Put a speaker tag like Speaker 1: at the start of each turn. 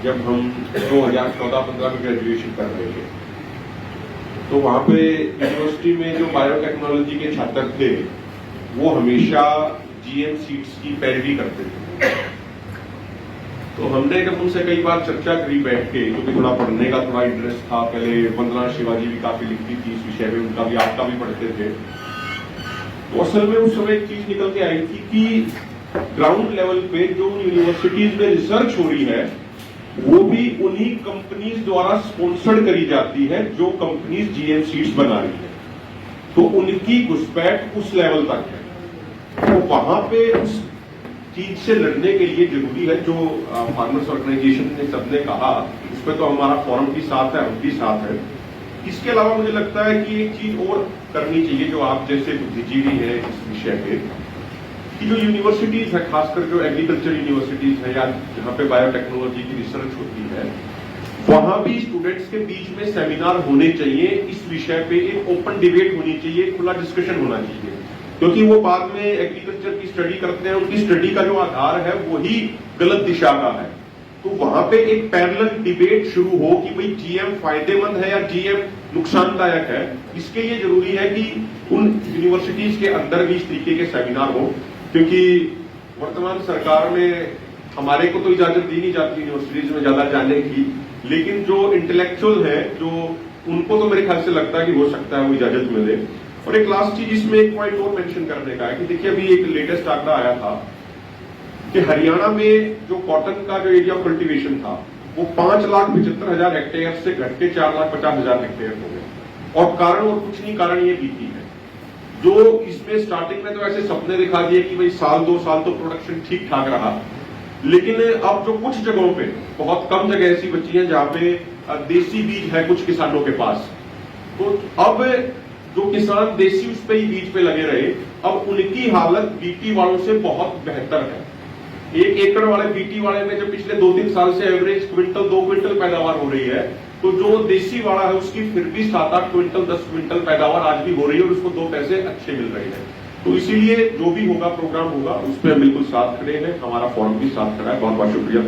Speaker 1: जब हम 2014-15 में ग्रेजुएशन कर रहे थे, तो वहां पे यूनिवर्सिटी में जो बायोटेक्नोलॉजी के छात्र थे वो हमेशा जीएम सीट्स की पैरवी करते थे। तो हमने जब उनसे कई बार चर्चा करी बैठ के, क्योंकि थोड़ा पढ़ने का थोड़ा इंटरेस्ट था, पहले वंदना शिवाजी भी काफी लिखती थी इस विषय में, उनका भी आपका भी पढ़ते थे। तो असल में उस समय एक चीज निकल के आई थी कि ग्राउंड लेवल पे जो यूनिवर्सिटीज में रिसर्च हो रही है वो भी उन्हीं कंपनीज द्वारा स्पॉन्सर्ड करी जाती है जो कंपनीज जीएम सीट्स बना रही है। तो उनकी घुसपैठ उस लेवल तक है। तो वहां पे उस चीज से लड़ने के लिए जरूरी है, जो फार्मर्स ऑर्गेनाइजेशन ने सबने कहा, उस पर तो हमारा फोरम भी साथ है, हम भी साथ है। इसके अलावा मुझे लगता है कि एक चीज और करनी चाहिए, जो आप जैसे बुद्धिजीवी है इस विषय पे, कि जो यूनिवर्सिटीज है, खासकर जो एग्रीकल्चर यूनिवर्सिटीज है या जहाँ पे बायोटेक्नोलॉजी की रिसर्च होती है, वहां भी स्टूडेंट्स के बीच में सेमिनार होने चाहिए, इस विषय पे एक ओपन डिबेट होनी चाहिए, खुला डिस्कशन होना चाहिए। क्योंकि वो बाद में एग्रीकल्चर की स्टडी करते हैं, उनकी स्टडी का जो आधार है वही गलत दिशा का है। तो वहां पे एक पैरेलल डिबेट शुरू हो कि भाई जीएम फायदेमंद है या जीएम नुकसानदायक है। इसके लिए जरूरी है कि उन यूनिवर्सिटीज के अंदर भी इस तरीके के सेमिनार हो, क्योंकि वर्तमान सरकार में हमारे को तो इजाजत दी नहीं जाती यूनिवर्सिटीज में ज्यादा जाने की, लेकिन जो इंटेलेक्चुअल है, जो उनको तो मेरे ख्याल से लगता है कि हो सकता है वो इजाजत मिले। और एक लास्ट चीज इसमें एक पॉइंट और मेंशन करने का है कि देखिए अभी एक लेटेस्ट आंकड़ा आया था कि हरियाणा में जो कॉटन का जो एरिया ऑफ कल्टीवेशन था वो 5,75,000 हेक्टेयर से घट के 4,50,000 हेक्टेयर हो गया। और कारण और कुछ नहीं, कारण ये बीती है। जो इसमें स्टार्टिंग में तो ऐसे सपने दिखा दिए कि भाई साल 2 साल तो प्रोडक्शन ठीक ठाक रहा, लेकिन अब जो कुछ जगहों पे, बहुत कम जगह ऐसी बची है जहां पे देसी बीज है कुछ किसानों के पास, तो अब जो किसान देसी उस पे ही बीज पे लगे रहे, अब उनकी हालत बीटी वालों से बहुत बेहतर है। 1 एकड़ वाले बीटी वाले में जो पिछले 2-3 साल से एवरेज क्विंटल 2 क्विंटल पैदावार हो रही है, तो जो देसी वाला है उसकी फिर भी 7-8 क्विंटल 10 क्विंटल पैदावार आज भी हो रही है और उसको 2 पैसे अच्छे मिल रहे हैं। तो इसीलिए जो भी होगा प्रोग्राम होगा उस पर बिल्कुल साथ खड़े हैं, हमारा फोरम भी साथ खड़ा है। बहुत बहुत शुक्रिया।